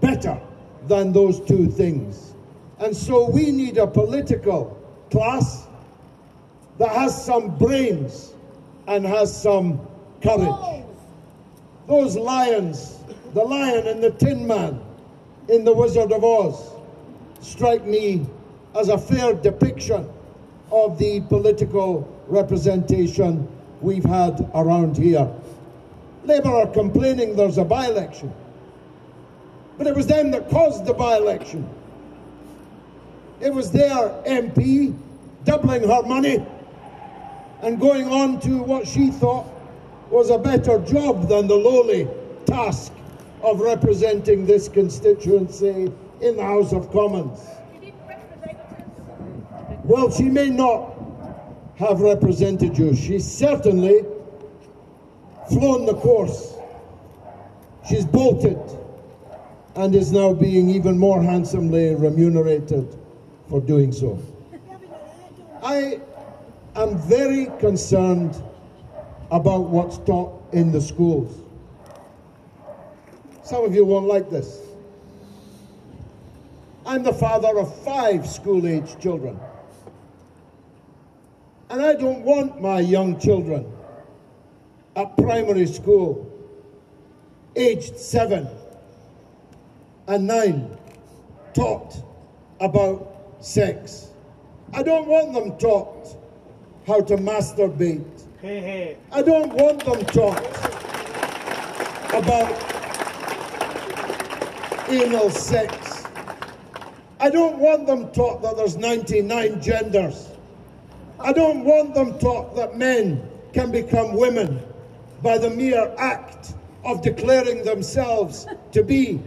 better than those 2 things. And so we need a political class that has some brains and has some courage. Those lions, the lion and the Tin Man in The Wizard of Oz, strike me as a fair depiction of the political representation we've had around here. Labour are complaining there's a by-election, but it was them that caused the by-election. It was their MP doubling her money and going on to what she thought was a better job than the lowly task of representing this constituency in the House of Commons. Well, she may not have represented you. She's certainly flown the course. She's bolted and is now being even more handsomely remunerated for doing so. I am very concerned about what's taught in the schools. Some of you won't like this. I'm the father of 5 school-aged children. And I don't want my young children at primary school, aged 7 and 9, taught about sex. I don't want them taught how to masturbate. Hey, hey. I don't want them taught about anal sex. I don't want them taught that there's 99 genders. I don't want them taught that men can become women by the mere act of declaring themselves to be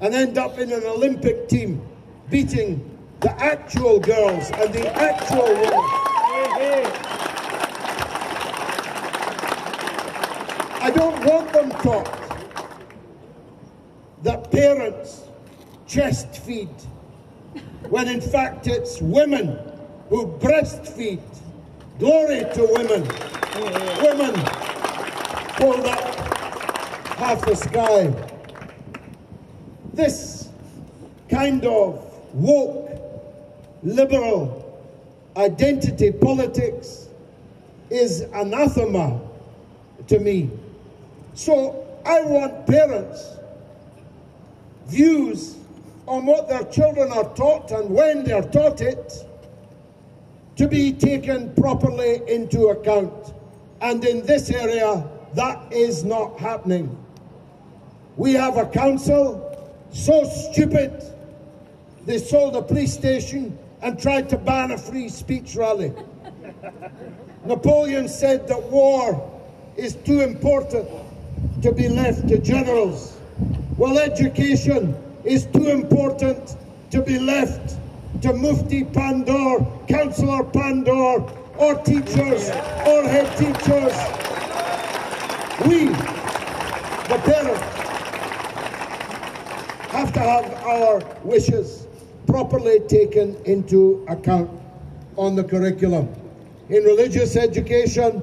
and end up in an Olympic team beating the actual girls and the actual women. I don't want them taught that parents chest feed when in fact it's women who breastfeed. Glory to women. Women hold up half the sky. This kind of woke, liberal identity politics is anathema to me. So I want parents' views on what their children are taught and when they're taught it to be taken properly into account. And in this area, that is not happening. We have a council so stupid, they sold a police station and tried to ban a free speech rally. Napoleon said that war is too important to be left to generals. Well, education is too important to be left to Mufti Pandor, Councillor Pandor, or teachers, or head teachers. We, the parents, have to have our wishes properly taken into account on the curriculum. In religious education,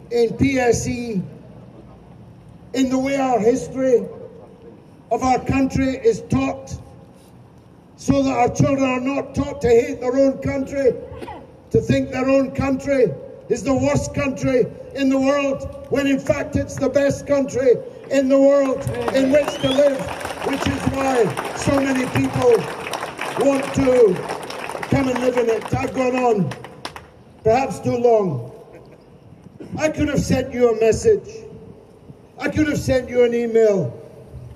in PSE, in the way our history of our country is taught, so that our children are not taught to hate their own country, to think their own country is the worst country in the world, when in fact it's the best country in the world in which to live, which is why so many people want to come and live in it. I've gone on perhaps too long. I could have sent you a message. I could have sent you an email.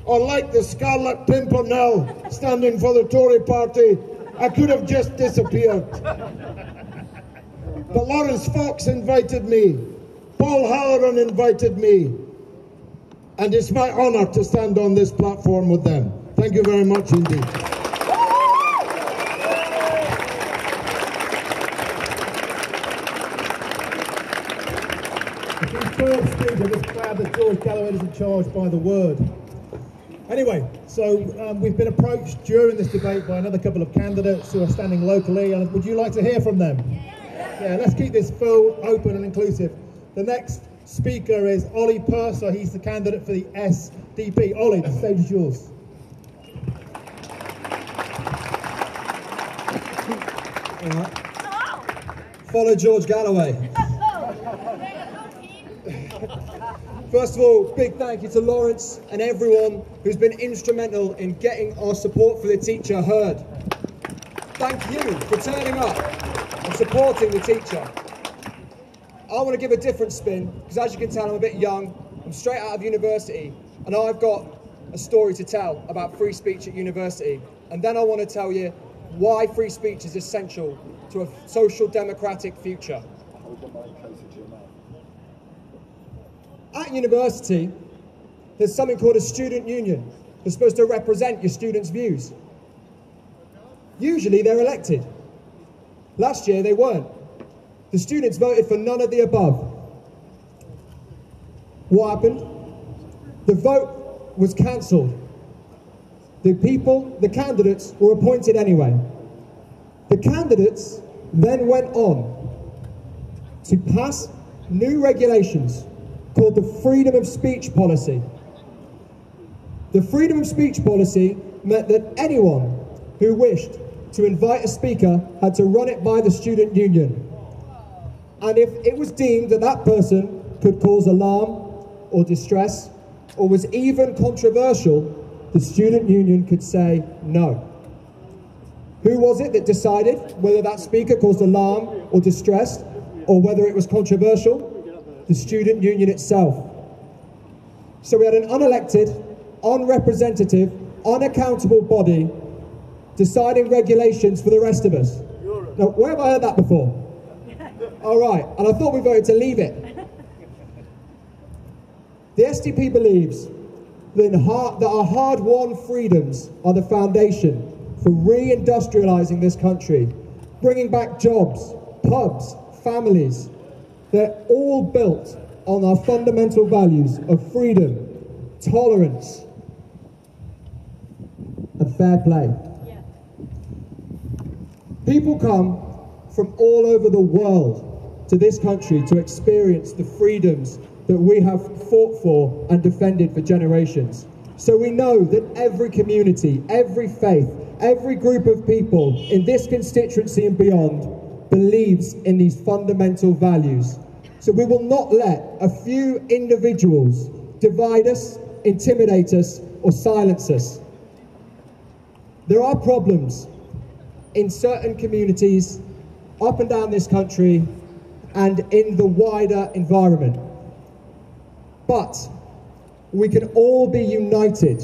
Or like the Scarlet Pimpernel standing for the Tory party, I could have just disappeared. But Laurence Fox invited me, Paul Halloran invited me, and it's my honour to stand on this platform with them. Thank you very much indeed. Superb speech. I'm just glad that George Galloway isn't charged by the word. Anyway, so we've been approached during this debate by another couple of candidates who are standing locally, and would you like to hear from them? Yeah, let's keep this full, open and inclusive. The next speaker is Ollie Purser. He's the candidate for the SDP. Ollie, the stage is yours. Follow George Galloway. First of all, big thank you to Laurence and everyone who's been instrumental in getting our support for the teacher heard. Thank you for turning up and supporting the teacher. I want to give a different spin, because as you can tell, I'm a bit young. I'm straight out of university, and I've got a story to tell about free speech at university. And then I want to tell you why free speech is essential to a social democratic future. At university, there's something called a student union that's supposed to represent your students' views. Usually they're elected. Last year they weren't. The students voted for none of the above. What happened? The vote was cancelled. The candidates were appointed anyway. The candidates then went on to pass new regulations called the Freedom of Speech Policy. The Freedom of Speech Policy meant that anyone who wished to invite a speaker had to run it by the student union. And if it was deemed that that person could cause alarm or distress, or was even controversial, the student union could say no. Who was it that decided whether that speaker caused alarm or distress, or whether it was controversial? The student union itself. So we had an unelected, unrepresentative, unaccountable body deciding regulations for the rest of us. Now, where have I heard that before? All right, and I thought we voted to leave it. The SDP believes that our hard-won freedoms are the foundation for re-industrialising this country, bringing back jobs, pubs, families. They're all built on our fundamental values of freedom, tolerance, and fair play. Yeah. People come from all over the world to this country to experience the freedoms that we have fought for and defended for generations. So we know that every community, every faith, every group of people in this constituency and beyond believes in these fundamental values. So we will not let a few individuals divide us, intimidate us, or silence us. There are problems in certain communities up and down this country and in the wider environment. But we can all be united,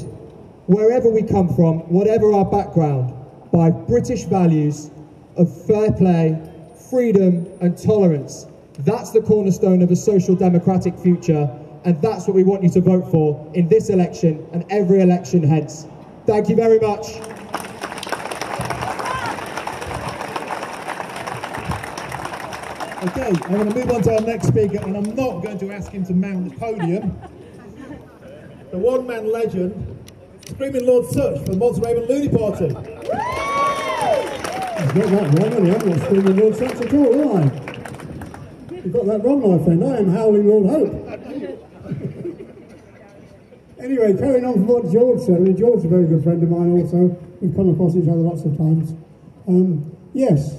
wherever we come from, whatever our background, by British values of fair play, freedom and tolerance. That's the cornerstone of a social democratic future, and that's what we want you to vote for in this election and every election hence. Thank you very much. Okay, I'm going to move on to our next speaker, and I'm not going to ask him to mount the podium. The one-man legend, Screaming Lord Such from the Malta Raven Looney Party. I've got that wrong, and I'm not Screaming Lord Such at all, am I? You've got that wrong, my friend. I am Howling Lord Hope. Anyway, carrying on from what George said, I mean, George's a very good friend of mine also. We've come across each other lots of times. Yes.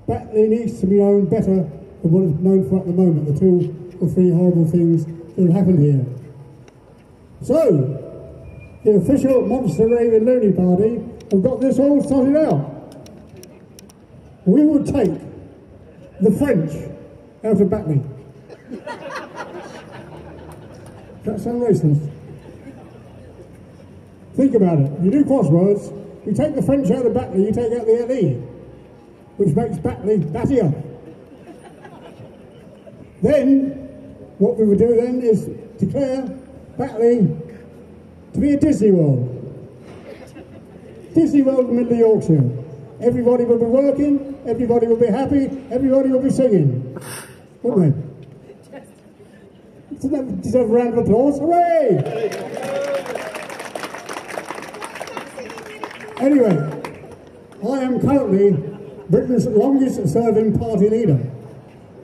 Batley needs to be known better than what it's known for at the moment, the 2 or 3 horrible things that have happened here. So, the official Monster Raven Looney Party have got this all sorted out. We will take the French out of Batley. Does that sound racist? Think about it. You do crosswords, you take the French out of Batley, you take out the LE, which makes Batley battier. Then, what we would do then is declare Batley to be a Disney World. Disney World in the middle of Yorkshire. Everybody will be working, everybody will be happy, everybody will be singing. Wouldn't they? Doesn't that deserve a round of applause? Hooray! Anyway, I am currently Britain's longest serving party leader.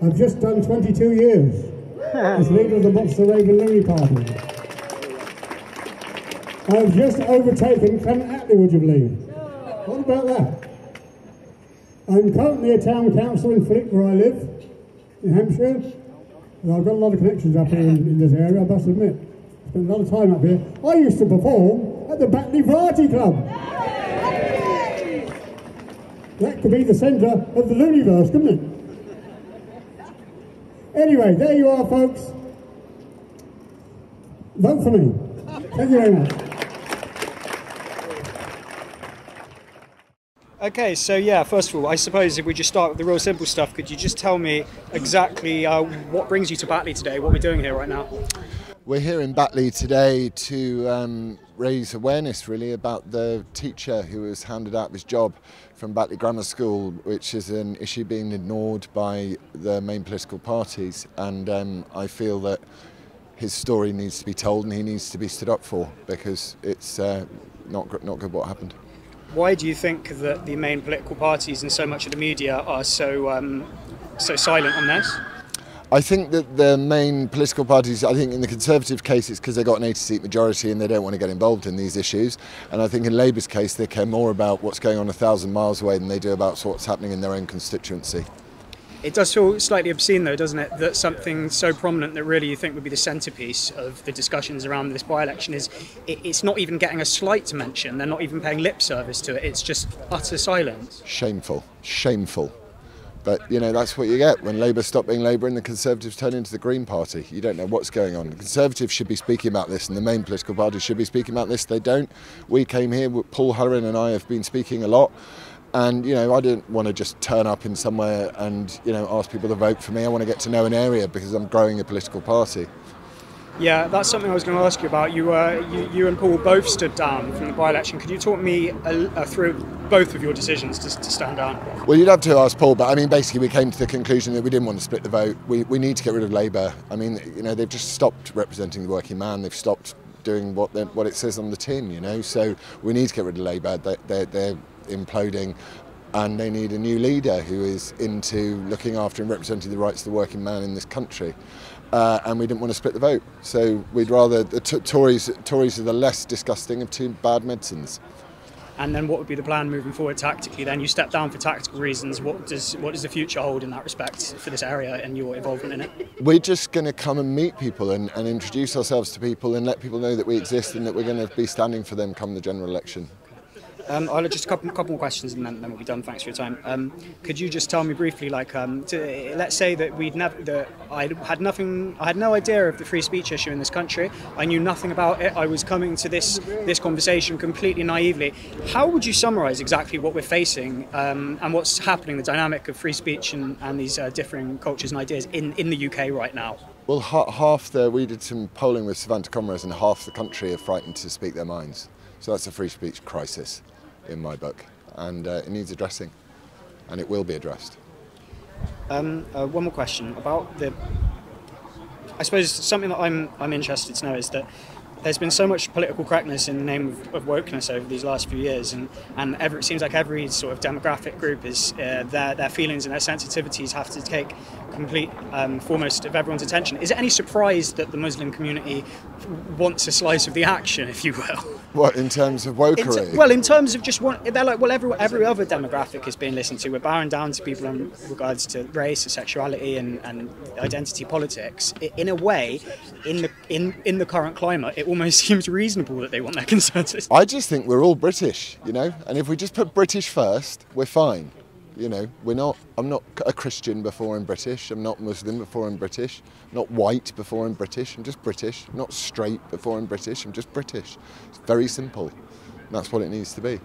I've just done 22 years as leader of the Monster Raven Looney Party. I've just overtaken Clement Attlee, would you believe? What about that? I'm currently a town councillor in Fleet, where I live, in Hampshire. And I've got a lot of connections up here in this area, I must admit. Spent a lot of time up here. I used to perform at the Batley Variety Club. That could be the centre of the Looniverse, couldn't it? Anyway, there you are, folks. Vote for me. Thank you very much. Okay, so yeah, first of all, I suppose if we just start with the real simple stuff, could you just tell me exactly what brings you to Batley today, what we're doing here right now? We're here in Batley today to raise awareness really about the teacher who was handed out of his job from Batley Grammar School, which is an issue being ignored by the main political parties, and I feel that his story needs to be told and he needs to be stood up for, because it's not good what happened. Why do you think that the main political parties and so much of the media are so silent on this? I think that the main political parties, I think in the Conservative case it's because they've got an 80-seat majority and they don't want to get involved in these issues. And I think in Labour's case they care more about what's going on 1,000 miles away than they do about what's happening in their own constituency. It does feel slightly obscene though, doesn't it, that something so prominent that really you think would be the centrepiece of the discussions around this by-election it's not even getting a slight mention, they're not even paying lip service to it, it's just utter silence. Shameful, shameful. But, you know, that's what you get when Labour stop being Labour and the Conservatives turn into the Green Party. You don't know what's going on. The Conservatives should be speaking about this and the main political parties should be speaking about this. They don't. We came here, Paul Hurren and I have been speaking a lot. And, you know, I didn't want to just turn up in somewhere and, you know, ask people to vote for me. I want to get to know an area because I'm growing a political party. Yeah, that's something I was going to ask you about. You and Paul both stood down from the by-election. Could you talk me through both of your decisions to stand down? Well, you'd have to ask Paul, but I mean, basically we came to the conclusion that we didn't want to split the vote. We need to get rid of Labour. I mean, you know, they've just stopped representing the working man. They've stopped doing what it says on the tin, you know. So we need to get rid of Labour. They're imploding. And they need a new leader who is into looking after and representing the rights of the working man in this country. And we didn't want to split the vote. So we'd rather, the Tories are the less disgusting of two bad medicines. And then what would be the plan moving forward tactically then? You stepped down for tactical reasons. What does the future hold in that respect for this area and your involvement in it? We're just going to come and meet people and introduce ourselves to people and let people know that we exist and that we're going to be standing for them come the general election. I'll just a couple more questions and then we'll be done. Thanks for your time. Could you just tell me briefly, like, let's say that I had no idea of the free speech issue in this country. I knew nothing about it. I was coming to this conversation completely naively. How would you summarise exactly what we're facing and what's happening, the dynamic of free speech and these differing cultures and ideas in the UK right now? Well, we did some polling with Savannah Comrades and half the country are frightened to speak their minds. So that's a free speech crisis in my book, and it needs addressing, and it will be addressed. One more question about I suppose something that I'm interested to know is that there's been so much political correctness in the name of wokeness over these last few years, and it seems like every sort of demographic group is their feelings and their sensitivities have to take complete foremost of everyone's attention. Is it any surprise that the Muslim community wants a slice of the action, if you will? What, in terms of wokery? Well, in terms of just they're like, well, every other demographic is being listened to. We're bowing down to people in regards to race, sexuality, and identity politics. In a way, in the current climate, it almost seems reasonable that they want their consensus. I just think we're all British, you know, and if we just put British first, we're fine. You know, I'm not a Christian before I'm British, I'm not Muslim before I'm British, I'm not white before I'm British, I'm just British. I'm not straight before I'm British, I'm just British. It's very simple, and that's what it needs to be.